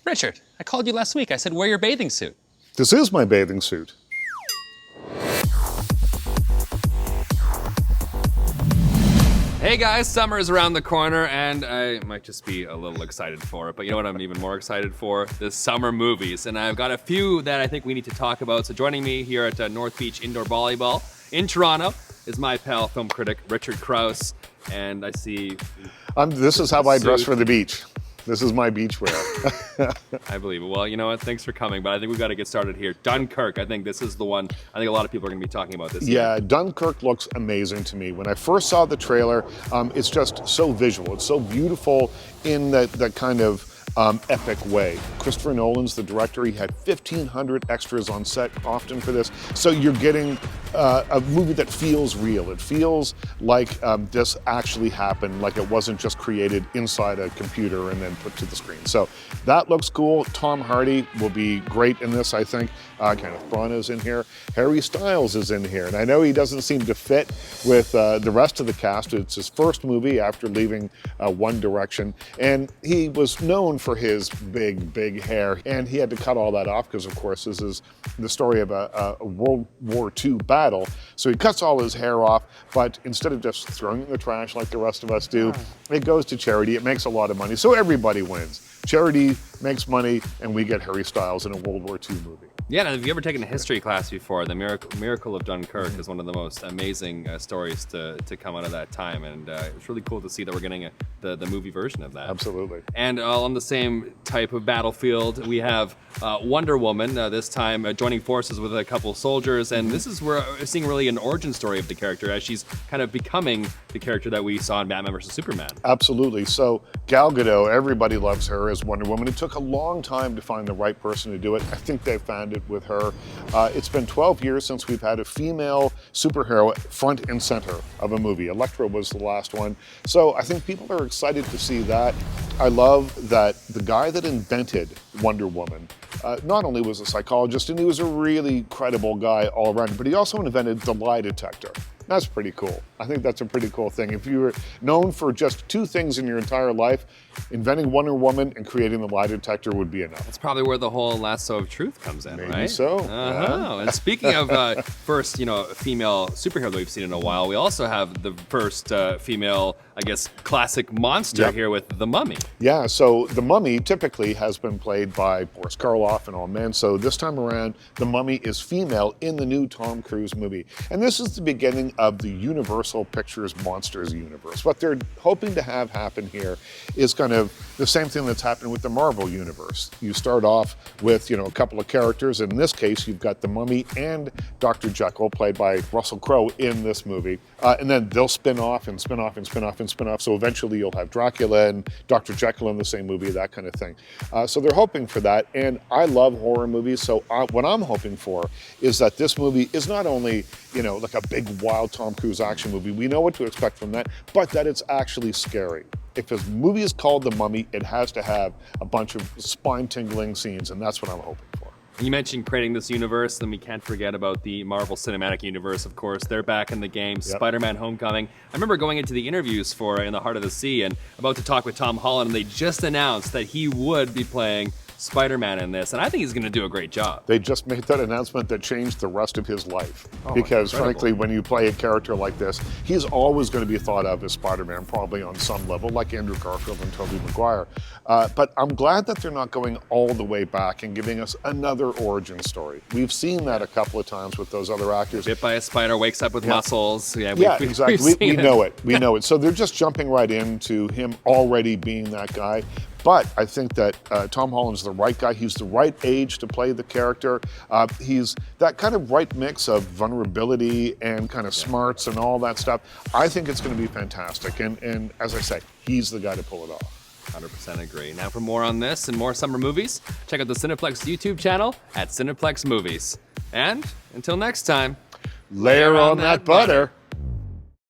Richard, I called you last week. I said, wear your bathing suit. This is my bathing suit. Hey guys, summer is around the corner and I might just be a little excited for it, but you know what I'm even more excited for? The summer movies. And I've got a few that I think we need to talk about. So joining me here at North Beach Indoor Volleyball in Toronto is my pal, film critic Richard Crouse. And I see... This is how I dress for the beach. This is my beach wear. I believe it. Well, you know what? Thanks for coming, but I think we've got to get started here. Dunkirk, I think this is the one I think a lot of people are going to be talking about this year. Yeah, Dunkirk looks amazing to me. When I first saw the trailer, it's just so visual. It's so beautiful in that kind of epic way. Christopher Nolan's the director. He had 1,500 extras on set often for this. So you're getting a movie that feels real. It feels like this actually happened, like it wasn't just created inside a computer and then put to the screen. So that looks cool. Tom Hardy will be great in this, I think. Kenneth Branagh's in here. Harry Styles is in here. And I know he doesn't seem to fit with the rest of the cast. It's his first movie after leaving One Direction. And he was known for his big hair. And he had to cut all that off because, of course, this is the story of a World War II battle. So he cuts all his hair off, but instead of just throwing it in the trash like the rest of us do, it goes to charity. It makes a lot of money. So everybody wins. Charity makes money, and we get Harry Styles in a World War II movie. Yeah, and have you ever taken a history class before? The Miracle of Dunkirk is one of the most amazing stories to come out of that time, and it's really cool to see that we're getting the movie version of that. Absolutely. And on the same type of battlefield, we have Wonder Woman, this time joining forces with a couple soldiers, and this is where we're seeing really an origin story of the character as she's kind of becoming the character that we saw in Batman vs. Superman. Absolutely. So Gal Gadot, everybody loves her as Wonder Woman. It took a long time to find the right person to do it. I think they found it with her. It's been 12 years since we've had a female superhero front and center of a movie. Elektra was the last one. So I think people are excited to see that. I love that the guy that invented Wonder Woman not only was a psychologist, and he was a really credible guy all around, but he also invented the lie detector. That's pretty cool. I think that's a pretty cool thing. If you were known for just two things in your entire life, inventing Wonder Woman and creating the lie detector would be enough. That's probably where the whole lasso of truth comes in, Maybe right? so. And speaking of first, female superhero that we've seen in a while, we also have the first female, I guess, classic monster here with the Mummy. Yeah, so the Mummy typically has been played by Boris Karloff and all men. So this time around, the Mummy is female in the new Tom Cruise movie. And this is the beginning of the Universal Pictures Monsters universe. What they're hoping to have happen here is kind of the same thing that's happened with the Marvel universe. You start off with, a couple of characters. In this case, you've got the Mummy and Dr. Jekyll, played by Russell Crowe in this movie. And then they'll spin off and spin off and spin off and spin off. So eventually you'll have Dracula and Dr. Jekyll in the same movie, that kind of thing. So they're hoping for that. And I love horror movies. So what I'm hoping for is that this movie is not only, like a big wild Tom Cruise action movie. We know what to expect from that, but that it's actually scary. If a movie is called The Mummy, it has to have a bunch of spine-tingling scenes, and that's what I'm hoping for. You mentioned creating this universe, then we can't forget about the Marvel Cinematic Universe, of course. They're back in the game, SpiderMan Homecoming. I remember going into the interviews for In the Heart of the Sea and about to talk with Tom Holland, and they just announced that he would be playing Spider-Man in this, and I think he's going to do a great job. They just made that announcement that changed the rest of his life. Because frankly, when you play a character like this, he's always going to be thought of as Spider-Man, probably on some level, like Andrew Garfield and Tobey Maguire. But I'm glad that they're not going all the way back and giving us another origin story. We've seen that a couple of times with those other actors. Bit by a spider, wakes up with muscles. Exactly. We know it. We know it. So they're just jumping right into him already being that guy. But I think that Tom Holland's the right guy. He's the right age to play the character. He's that kind of right mix of vulnerability and kind of smarts and all that stuff. I think it's going to be fantastic. And as I say, he's the guy to pull it off. 100% agree. Now for more on this and more summer movies, check out the Cineplex YouTube channel at Cineplex Movies. And until next time, layer on that butter.